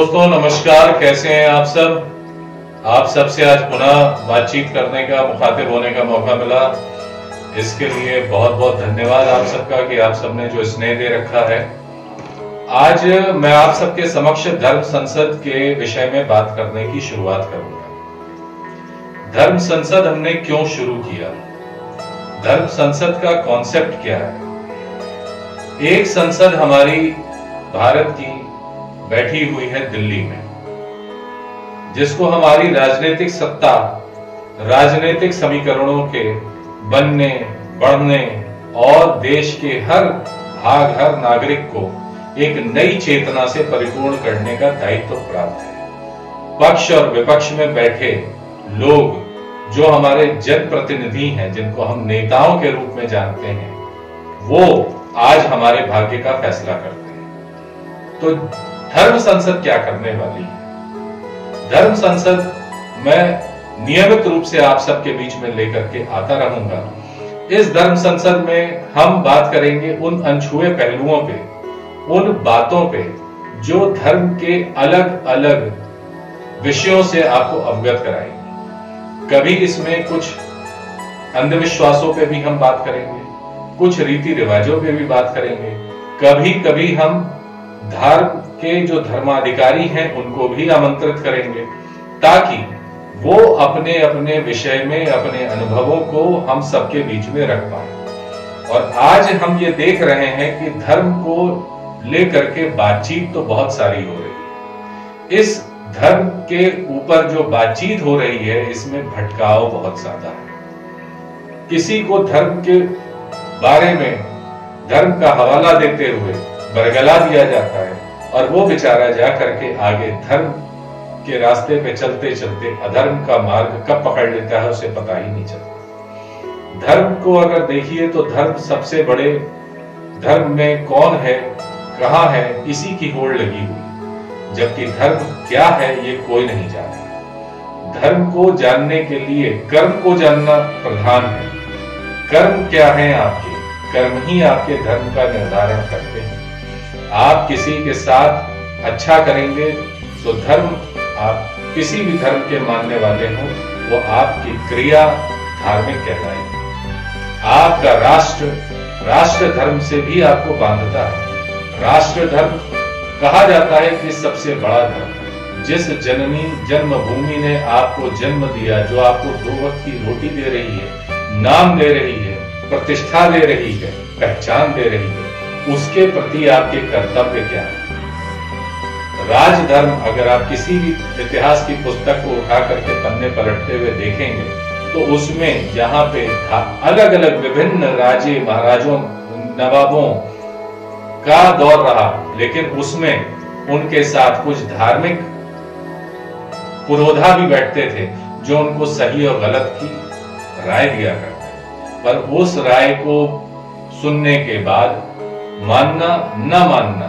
दोस्तों नमस्कार, कैसे हैं आप सब। आप सबसे आज पुनः बातचीत करने का, मुखातिब होने का मौका मिला। इसके लिए बहुत बहुत धन्यवाद आप सबका कि आप सबने जो स्नेह दे रखा है। आज मैं आप सबके समक्ष धर्म संसद के विषय में बात करने की शुरुआत करूंगा। धर्म संसद हमने क्यों शुरू किया, धर्म संसद का कॉन्सेप्ट क्या है। एक संसद हमारी भारत की बैठी हुई है दिल्ली में, जिसको हमारी राजनीतिक सत्ता, राजनीतिक समीकरणों के बनने, बढ़ने और देश के हर भाग, हर नागरिक को एक नई चेतना से परिपूर्ण करने का दायित्व प्राप्त है। पक्ष और विपक्ष में बैठे लोग जो हमारे जनप्रतिनिधि हैं, जिनको हम नेताओं के रूप में जानते हैं, वो आज हमारे भाग्य का फैसला करते हैं। तो धर्म संसद क्या करने वाली है। धर्म संसद मैं नियमित रूप से आप सबके बीच में लेकर के आता रहूंगा। इस धर्म संसद में हम बात करेंगे उन अनछुए पहलुओं पे, उन बातों पे जो धर्म के अलग अलग विषयों से आपको अवगत कराएंगे। कभी इसमें कुछ अंधविश्वासों पे भी हम बात करेंगे, कुछ रीति रिवाजों पे भी बात करेंगे, कभी कभी हम धर्म के जो धर्माधिकारी हैं उनको भी आमंत्रित करेंगे, ताकि वो अपने अपने विषय में अपने अनुभवों को हम सबके बीच में रख पाए। और आज हम ये देख रहे हैं कि धर्म को लेकर के बातचीत तो बहुत सारी हो रही है। इस धर्म के ऊपर जो बातचीत हो रही है, इसमें भटकाव बहुत ज्यादा है। किसी को धर्म के बारे में धर्म का हवाला देते हुए बरगला दिया जाता है और वो बेचारा जा करके आगे धर्म के रास्ते पे चलते चलते अधर्म का मार्ग कब पकड़ लेता है उसे पता ही नहीं चलता। धर्म को अगर देखिए तो धर्म सबसे बड़े, धर्म में कौन है, कहां है, इसी की होड़ लगी हुई, जबकि धर्म क्या है ये कोई नहीं जानता। धर्म को जानने के लिए कर्म को जानना प्रधान है। कर्म क्या है आपके, कर्म ही आपके धर्म का निर्धारण करते हैं। आप किसी के साथ अच्छा करेंगे तो धर्म, आप किसी भी धर्म के मानने वाले हो, वो आपकी क्रिया धार्मिक कहलाएगी। आपका राष्ट्र धर्म से भी आपको बांधता है। राष्ट्र धर्म कहा जाता है कि सबसे बड़ा धर्म, जिस जननी जन्मभूमि ने आपको जन्म दिया, जो आपको 2 वक्त की रोटी दे रही है, नाम दे रही है, प्रतिष्ठा दे रही है, पहचान दे रही है, उसके प्रति आपके कर्तव्य क्या है। राजधर्म, अगर आप किसी भी इतिहास की पुस्तक को उठा करके पन्ने पलटते हुए देखेंगे तो उसमें जहां पे अलग अलग विभिन्न राजे, महाराजों, नवाबों का दौर रहा, लेकिन उसमें उनके साथ कुछ धार्मिक पुरोधा भी बैठते थे जो उनको सही और गलत की राय दिया करते। पर उस राय को सुनने के बाद मानना न मानना,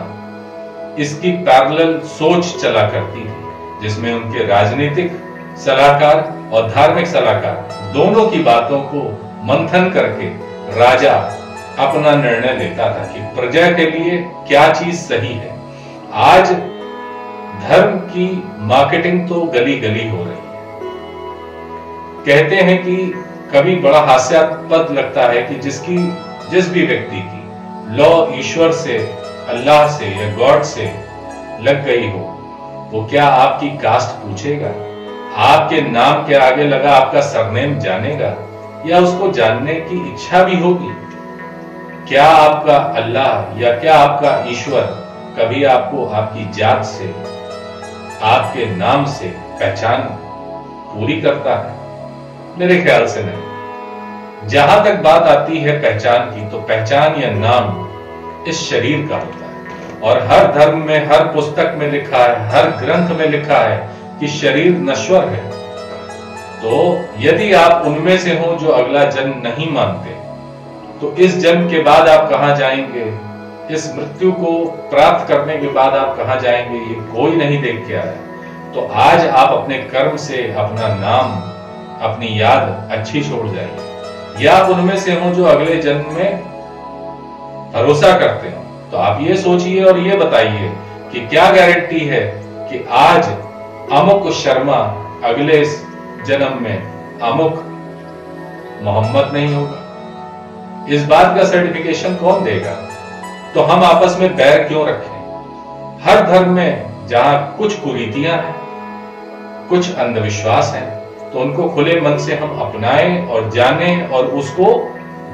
इसकी पैरेलल सोच चला करती थी, जिसमें उनके राजनीतिक सलाहकार और धार्मिक सलाहकार दोनों की बातों को मंथन करके राजा अपना निर्णय लेता था कि प्रजा के लिए क्या चीज सही है। आज धर्म की मार्केटिंग तो गली गली हो रही है। कहते हैं कि कभी बड़ा हास्यास्पद लगता है कि जिस भी व्यक्ति की लॉ ईश्वर से, अल्लाह से या गॉड से लग गई हो, वो क्या आपकी कास्ट पूछेगा, आपके नाम के आगे लगा आपका सरनेम जानेगा, या उसको जानने की इच्छा भी होगी। क्या आपका अल्लाह या क्या आपका ईश्वर कभी आपको आपकी जात से, आपके नाम से पहचान पूरी करता है? मेरे ख्याल से नहीं। जहां तक बात आती है पहचान की, तो पहचान या नाम इस शरीर का होता है। और हर धर्म में, हर पुस्तक में लिखा है, हर ग्रंथ में लिखा है कि शरीर नश्वर है। तो यदि आप उनमें से हो जो अगला जन्म नहीं मानते, तो इस जन्म के बाद आप कहां जाएंगे, इस मृत्यु को प्राप्त करने के बाद आप कहां जाएंगे, ये कोई नहीं देख के आया। तो आज आप अपने कर्म से अपना नाम, अपनी याद अच्छी छोड़ जाइए। या आप उनमें से हो जो अगले जन्म में भरोसा करते हो, तो आप ये सोचिए और ये बताइए कि क्या गारंटी है कि आज अमुक शर्मा अगले जन्म में अमुक मोहम्मद नहीं होगा। इस बात का सर्टिफिकेशन कौन देगा? तो हम आपस में बैर क्यों रखें? हर धर्म में जहां कुछ कुरीतियां हैं, कुछ अंधविश्वास हैं, तो उनको खुले मन से हम अपनाएं और जानें और उसको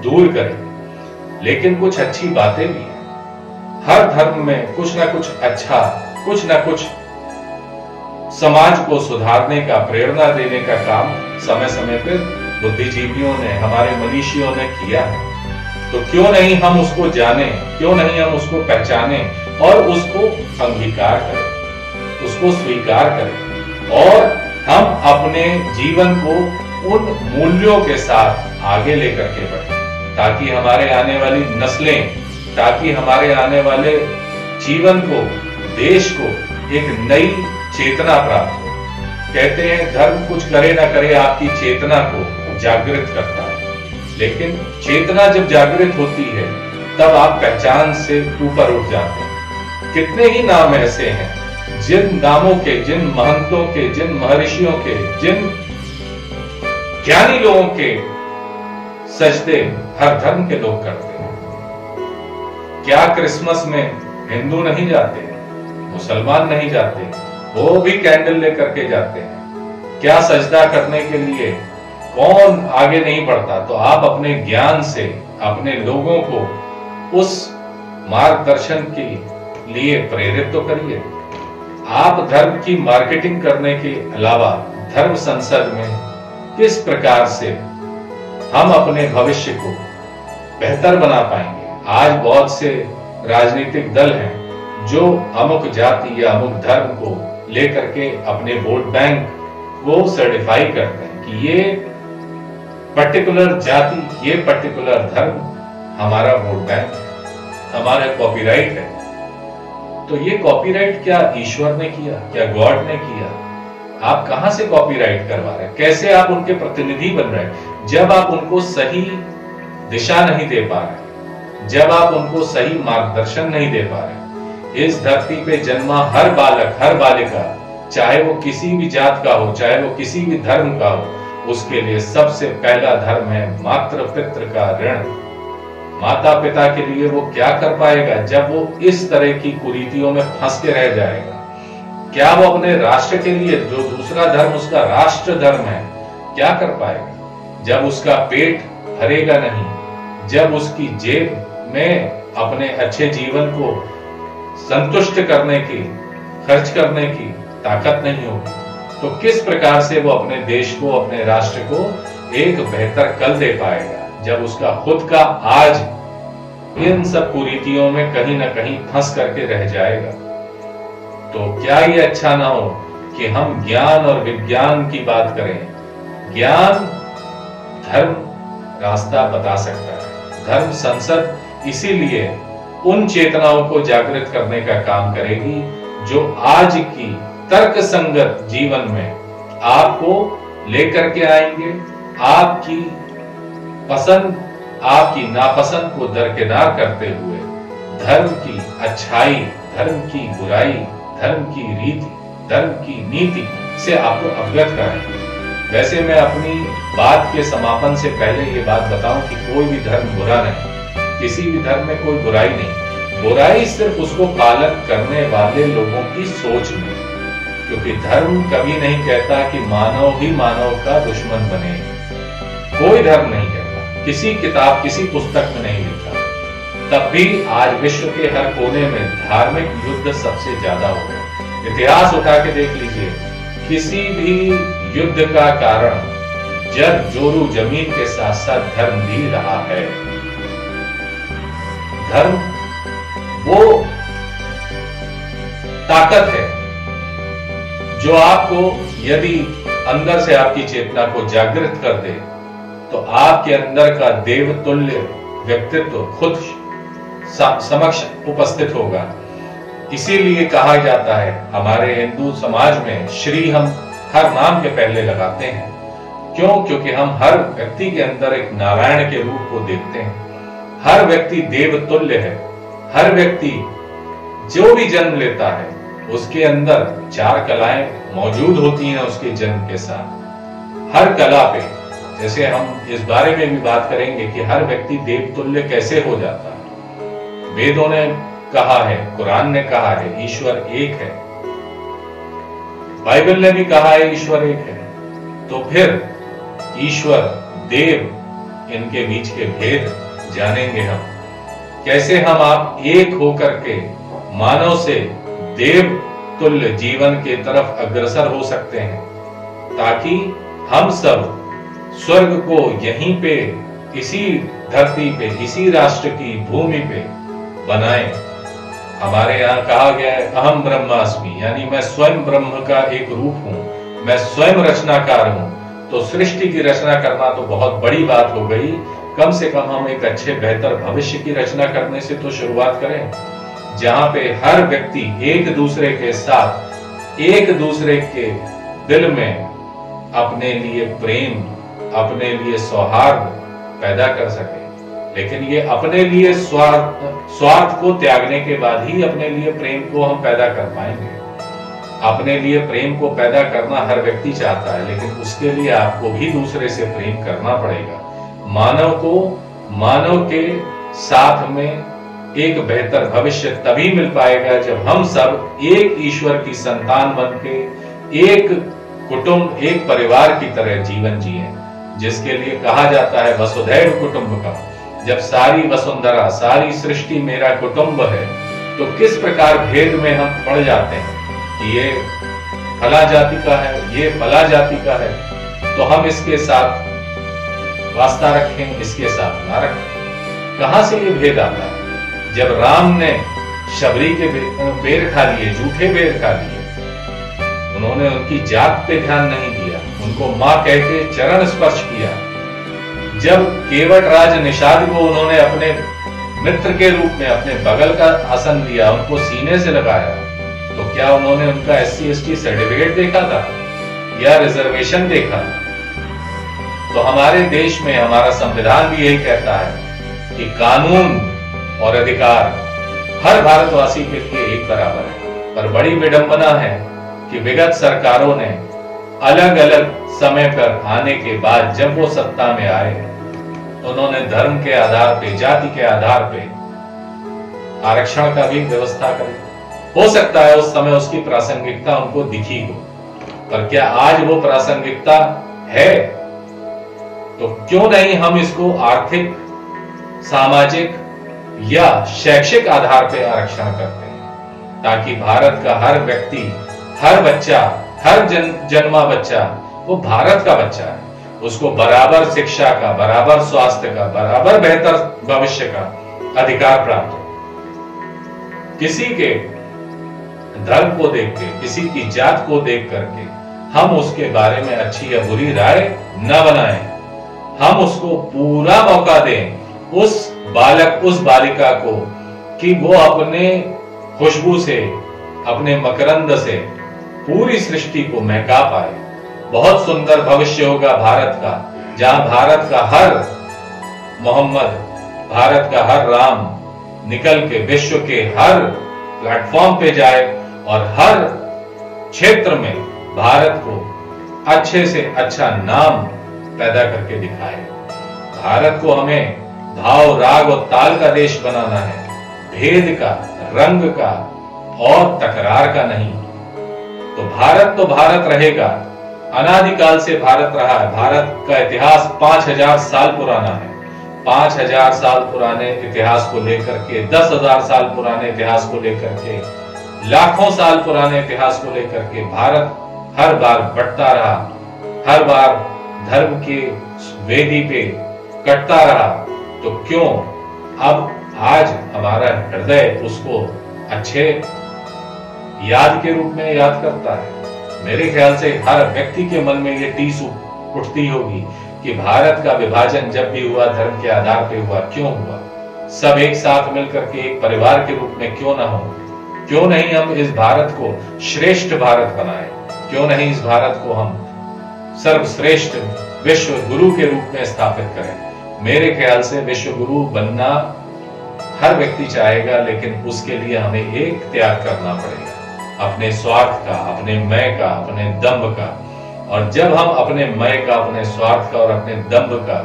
दूर करें। लेकिन कुछ अच्छी बातें भी हैं। हर धर्म में कुछ ना कुछ अच्छा, कुछ ना कुछ समाज को सुधारने का, प्रेरणा देने का काम समय समय पर बुद्धिजीवियों ने, हमारे मनीषियों ने किया है। तो क्यों नहीं हम उसको जानें, क्यों नहीं हम उसको पहचानें और उसको अंगीकार करें, उसको स्वीकार करें और हम अपने जीवन को उन मूल्यों के साथ आगे लेकर के बढ़ें, ताकि हमारे आने वाली नस्लें, ताकि हमारे आने वाले जीवन को, देश को एक नई चेतना प्राप्त हो। कहते हैं धर्म कुछ करे ना करे आपकी चेतना को जागृत करता है, लेकिन चेतना जब जागृत होती है तब आप पहचान से ऊपर उठ जाते हैं। कितने ही नाम ऐसे हैं जिन नामों के, जिन महंतों के, जिन महर्षियों के, जिन ज्ञानी लोगों के सजदे हर धर्म के लोग करते हैं। क्या क्रिसमस में हिंदू नहीं जाते, मुसलमान नहीं जाते? वो भी कैंडल लेकर के जाते हैं। क्या सजदा करने के लिए कौन आगे नहीं बढ़ता? तो आप अपने ज्ञान से अपने लोगों को उस मार्गदर्शन के लिए प्रेरित तो करिए। आप धर्म की मार्केटिंग करने के अलावा धर्म संसद में किस प्रकार से हम अपने भविष्य को बेहतर बना पाएंगे? आज बहुत से राजनीतिक दल हैं जो अमुक जाति या अमुक धर्म को लेकर के अपने वोट बैंक को सर्टिफाई करते हैं कि ये पर्टिकुलर जाति, ये पर्टिकुलर धर्म हमारा वोट बैंक, हमारा कॉपीराइट है। तो ये कॉपीराइट क्या ईश्वर ने किया, क्या गॉड ने किया? आप कहां से कॉपीराइट करवा रहे हैं? कैसे आप उनके प्रतिनिधि बन रहे हैं जब आप उनको सही दिशा नहीं दे पा रहे, जब आप उनको सही मार्गदर्शन नहीं दे पा रहे? इस धरती पे जन्मा हर बालक, हर बालिका, चाहे वो किसी भी जात का हो, चाहे वो किसी भी धर्म का हो, उसके लिए सबसे पहला धर्म है मातृ पितृ का ऋण। माता पिता के लिए वो क्या कर पाएगा जब वो इस तरह की कुरीतियों में फंस के रह जाएगा? क्या वो अपने राष्ट्र के लिए, जो दूसरा धर्म उसका राष्ट्र धर्म है, क्या कर पाएगा जब उसका पेट भरेगा नहीं, जब उसकी जेब में अपने अच्छे जीवन को संतुष्ट करने की, खर्च करने की ताकत नहीं होगी? तो किस प्रकार से वो अपने देश को, अपने राष्ट्र को एक बेहतर कल दे पाएगा जब उसका खुद का आज इन सब कुरीतियों में कहीं ना कहीं फंस करके रह जाएगा? तो क्या ये अच्छा ना हो कि हम ज्ञान और विज्ञान की बात करें? ज्ञान धर्म रास्ता बता सकता है। धर्म संसद इसीलिए उन चेतनाओं को जागृत करने का काम करेगी जो आज की तर्क संगत जीवन में आपको लेकर के आएंगे, आपकी पसंद, आपकी नापसंद को दरकिनार करते हुए धर्म की अच्छाई, धर्म की बुराई, धर्म की रीति, धर्म की नीति से आपको अवगत कराएंगे। वैसे मैं अपनी बात के समापन से पहले ये बात बताऊं कि कोई भी धर्म बुरा नहीं, किसी भी धर्म में कोई बुराई नहीं। बुराई सिर्फ उसको पालन करने वाले लोगों की सोच में, क्योंकि धर्म कभी नहीं कहता कि मानव ही मानव का दुश्मन बने। कोई धर्म नहीं कहता, किसी किताब, किसी पुस्तक में नहीं लिखा। तब भी आज विश्व के हर कोने में धार्मिक युद्ध सबसे ज्यादा हो रहे। इतिहास उठा के देख लीजिए, किसी भी युद्ध का कारण जब जोरू जमीन के साथ साथ धर्म भी रहा है। धर्म वो ताकत है जो आपको यदि अंदर से आपकी चेतना को जागृत कर दे तो आपके अंदर का देवतुल्य व्यक्तित्व खुद समक्ष उपस्थित होगा। इसीलिए कहा जाता है हमारे हिंदू समाज में श्री हम हर नाम के पहले लगाते हैं। क्यों? क्योंकि हम हर व्यक्ति के अंदर एक नारायण के रूप को देखते हैं। हर व्यक्ति देवतुल्य है। हर व्यक्ति जो भी जन्म लेता है उसके अंदर 4 कलाएं मौजूद होती हैं उसके जन्म के साथ। हर कला पे, जैसे हम इस बारे में भी बात करेंगे कि हर व्यक्ति देवतुल्य कैसे हो जाता है। वेदों ने कहा है, कुरान ने कहा है, ईश्वर एक है। बाइबल ने भी कहा है ईश्वर एक है। तो फिर ईश्वर देव, इनके बीच के भेद जानेंगे हम। कैसे हम आप एक होकर के मानव से देव तुल्य जीवन के तरफ अग्रसर हो सकते हैं, ताकि हम सब स्वर्ग को यहीं पे, इसी धरती पे, इसी राष्ट्र की भूमि पे बनाएं। हमारे यहाँ कहा गया है अहम ब्रह्मास्मि, यानी मैं स्वयं ब्रह्म का एक रूप हूं, मैं स्वयं रचनाकार हूं। तो सृष्टि की रचना करना तो बहुत बड़ी बात हो गई। कम से कम हम एक अच्छे बेहतर भविष्य की रचना करने से तो शुरुआत करें, जहां पे हर व्यक्ति एक दूसरे के साथ, एक दूसरे के दिल में अपने लिए प्रेम, अपने लिए सौहार्द पैदा कर सके। लेकिन ये अपने लिए स्वार्थ को त्यागने के बाद ही अपने लिए प्रेम को हम पैदा कर पाएंगे। अपने लिए प्रेम को पैदा करना हर व्यक्ति चाहता है, लेकिन उसके लिए आपको भी दूसरे से प्रेम करना पड़ेगा। मानव को मानव के साथ में एक बेहतर भविष्य तभी मिल पाएगा जब हम सब एक ईश्वर की संतान बन के एक कुटुंब, एक परिवार की तरह जीवन जिए, जिसके लिए कहा जाता है वसुधैव कुटुंबकम। जब सारी वसुंधरा, सारी सृष्टि मेरा कुटुंब है, तो किस प्रकार भेद में हम पड़ जाते हैं कि ये फला जाति का है, ये फला जाति का है, तो हम इसके साथ वास्ता रखें, इसके साथ ना रखें। कहां से ये भेद आता है? जब राम ने शबरी के बेर खा लिए, झूठे बेर खा लिए, उन्होंने उनकी जात पे ध्यान नहीं दिया, उनको मां कह के चरण स्पर्श किया। जब केवट राज निषाद को उन्होंने अपने मित्र के रूप में अपने बगल का आसन लिया, उनको सीने से लगाया, तो क्या उन्होंने उनका SC/ST सर्टिफिकेट देखा था या रिजर्वेशन देखा था? तो हमारे देश में हमारा संविधान भी यही कहता है कि कानून और अधिकार हर भारतवासी के लिए एक बराबर है। पर बड़ी विडंबना है कि विगत सरकारों ने अलग अलग समय पर आने के बाद जब वो सत्ता में आए, उन्होंने धर्म के आधार पे, जाति के आधार पे आरक्षण का भी व्यवस्था करी। हो सकता है उस समय उसकी प्रासंगिकता उनको दिखी हो, पर क्या आज वो प्रासंगिकता है? तो क्यों नहीं हम इसको आर्थिक, सामाजिक या शैक्षिक आधार पे आरक्षण करते हैं, ताकि भारत का हर व्यक्ति, हर बच्चा, हर जन्मा बच्चा वो भारत का बच्चा है, उसको बराबर शिक्षा का, बराबर स्वास्थ्य का, बराबर बेहतर भविष्य का अधिकार प्राप्त हो। किसी के धर्म को देख के, किसी की जात को देख करके हम उसके बारे में अच्छी या बुरी राय न बनाएं। हम उसको पूरा मौका दें, उस बालक, उस बालिका को, कि वो अपने खुशबू से, अपने मकरंद से पूरी सृष्टि को महका पाए। बहुत सुंदर भविष्य होगा भारत का, जहां भारत का हर मोहम्मद, भारत का हर राम निकल के विश्व के हर प्लेटफॉर्म पे जाए और हर क्षेत्र में भारत को अच्छे से अच्छा नाम पैदा करके दिखाए। भारत को हमें भाव, राग और ताल का देश बनाना है, भेद का, रंग का और तकरार का नहीं। तो भारत रहेगा, अनादिकाल से भारत रहा है। भारत का इतिहास 5000 साल पुराना है। 5000 साल पुराने इतिहास को लेकर के, 10,000 साल पुराने इतिहास को लेकर के, लाखों साल पुराने इतिहास को लेकर के भारत हर बार बढ़ता रहा, हर बार धर्म के वेदी पे कटता रहा। तो क्यों अब आज हमारा हृदय उसको अच्छे याद के रूप में याद करता है? मेरे ख्याल से हर व्यक्ति के मन में ये टीस उठती होगी कि भारत का विभाजन जब भी हुआ धर्म के आधार पे हुआ, क्यों हुआ? सब एक साथ मिलकर के एक परिवार के रूप में क्यों ना हो? क्यों नहीं हम इस भारत को श्रेष्ठ भारत बनाएं? क्यों नहीं इस भारत को हम सर्वश्रेष्ठ विश्व गुरु के रूप में स्थापित करें? मेरे ख्याल से विश्व गुरु बनना हर व्यक्ति चाहेगा, लेकिन उसके लिए हमें एक त्याग करना पड़ेगा। अपने स्वार्थ का, अपने मैं का, अपने दंभ का। और जब हम अपने मैं का, अपने स्वार्थ का और अपने दंभ का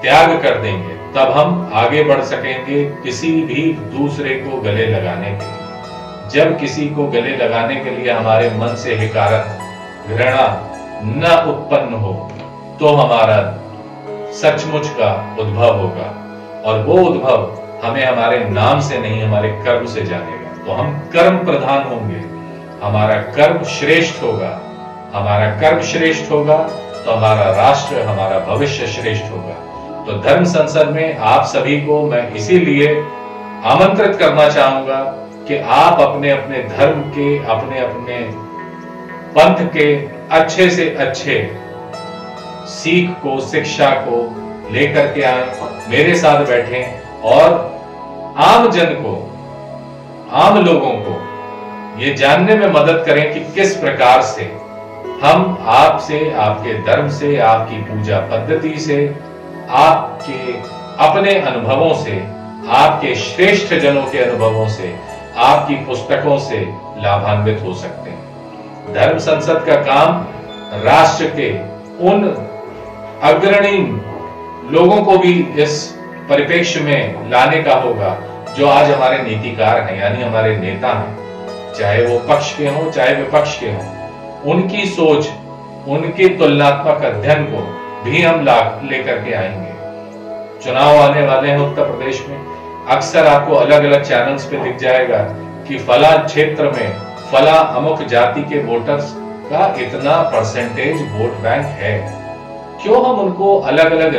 त्याग कर देंगे, तब हम आगे बढ़ सकेंगे किसी भी दूसरे को गले लगाने के लिए। जब किसी को गले लगाने के लिए हमारे मन से हिकारत, घृणा न उत्पन्न हो, तो हमारा सचमुच का उद्भव होगा। और वो उद्भव हमें हमारे नाम से नहीं, हमारे कर्म से जानेगा। तो हम कर्म प्रधान होंगे, हमारा कर्म श्रेष्ठ होगा। हमारा कर्म श्रेष्ठ होगा तो हमारा राष्ट्र, हमारा भविष्य श्रेष्ठ होगा। तो धर्म संसद में आप सभी को मैं इसीलिए आमंत्रित करना चाहूंगा कि आप अपने अपने धर्म के, अपने अपने पंथ के अच्छे से अच्छे सीख को, शिक्षा को लेकर के आए, मेरे साथ बैठें और आम जन को, आम लोगों को ये जानने में मदद करें कि किस प्रकार से हम आपसे, आपके धर्म से, आपकी पूजा पद्धति से, आपके अपने अनुभवों से, आपके श्रेष्ठ जनों के अनुभवों से, आपकी पुस्तकों से लाभान्वित हो सकते हैं। धर्म संसद का काम राष्ट्र के उन अग्रणी लोगों को भी इस परिप्रेक्ष्य में लाने का होगा जो आज हमारे नीतिकार हैं, यानी हमारे नेता हैं, चाहे वो पक्ष के हों चाहे विपक्ष के हों। उनकी सोच, उनके तुलनात्मक अध्ययन को भी हम लेकर के आएंगे। चुनाव आने वाले हैं उत्तर प्रदेश में, अक्सर आपको अलग अलग चैनल्स पे दिख जाएगा कि फला क्षेत्र में फला अमुक जाति के वोटर्स का इतना परसेंटेज वोट बैंक है। क्यों हम उनको अलग अलग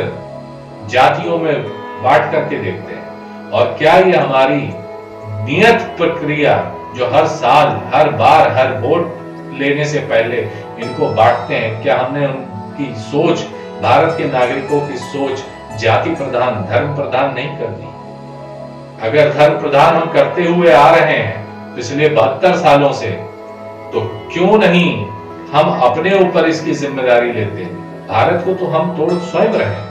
जातियों में बांट करके देखते हैं? और क्या ये हमारी नियत प्रक्रिया जो हर साल, हर बार, हर वोट लेने से पहले इनको बांटते हैं, क्या हमने उनकी सोच, भारत के नागरिकों की सोच जाति प्रधान, धर्म प्रधान नहीं कर दी? अगर धर्म प्रधान हम करते हुए आ रहे हैं पिछले 72 सालों से, तो क्यों नहीं हम अपने ऊपर इसकी जिम्मेदारी लेते हैं? भारत को तो हम तोड़ स्वयं रहे।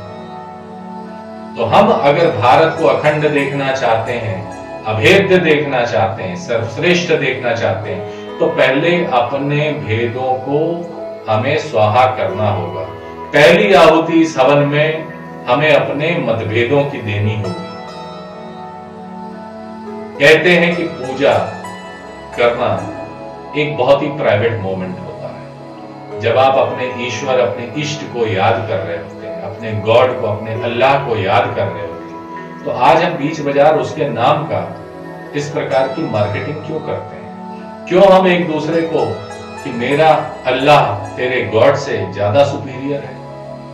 तो हम अगर भारत को अखंड देखना चाहते हैं, अभेद्य देखना चाहते हैं, सर्वश्रेष्ठ देखना चाहते हैं, तो पहले अपने भेदों को हमें स्वाहा करना होगा। पहली आहुति इस हवन में हमें अपने मतभेदों की देनी होगी। कहते हैं कि पूजा करना एक बहुत ही प्राइवेट मोमेंट होता है। जब आप अपने ईश्वर, अपने इष्ट को याद कर रहे होते हैं, अपने गॉड को, अपने अल्लाह को याद कर रहे होते हैं, तो आज हम बीच बाजार उसके नाम का इस प्रकार की मार्केटिंग क्यों करते हैं? क्यों हम एक दूसरे को कि मेरा अल्लाह तेरे गॉड से ज्यादा सुपीरियर है,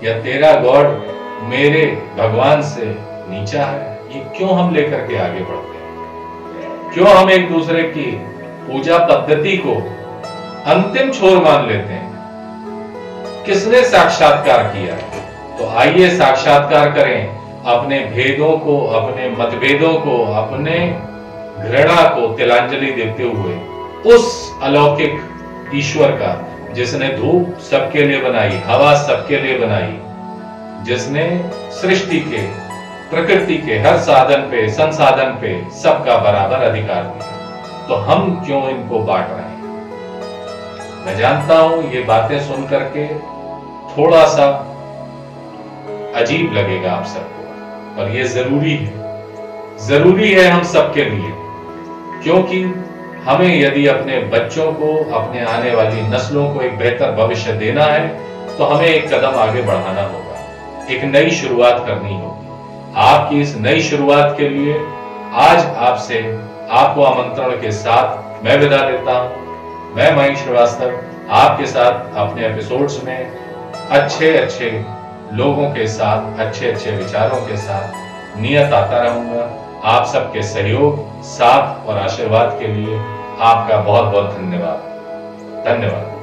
या तेरा गॉड मेरे भगवान से नीचा है, ये क्यों हम लेकर के आगे बढ़ते हैं? क्यों हम एक दूसरे की पूजा पद्धति को अंतिम छोर मान लेते हैं? किसने साक्षात्कार किया? तो आइए साक्षात्कार करें अपने भेदों को, अपने मतभेदों को, अपने घृणा को तिलांजलि देते हुए उस अलौकिक ईश्वर का, जिसने धूप सबके लिए बनाई, हवा सबके लिए बनाई, जिसने सृष्टि के, प्रकृति के हर साधन पे, संसाधन पे सबका बराबर अधिकार दिया, तो हम क्यों इनको बांट रहे हैं? मैं जानता हूं ये बातें सुन करके थोड़ा सा अजीब लगेगा आप सबको, पर ये जरूरी है हम सबके लिए, क्योंकि हमें यदि अपने बच्चों को, अपने आने वाली नस्लों को एक बेहतर भविष्य देना है, तो हमें एक कदम आगे बढ़ाना होगा, एक नई शुरुआत करनी होगी। आपकी इस नई शुरुआत के लिए आज आपसे, आपको आमंत्रण के साथ मैं विदा लेता हूं। मैं मयंक श्रीवास्तव आपके साथ अपने एपिसोड्स में अच्छे अच्छे लोगों के साथ, अच्छे अच्छे विचारों के साथ नियत आता रहूंगा। आप सबके सहयोग, साथ और आशीर्वाद के लिए आपका बहुत बहुत धन्यवाद।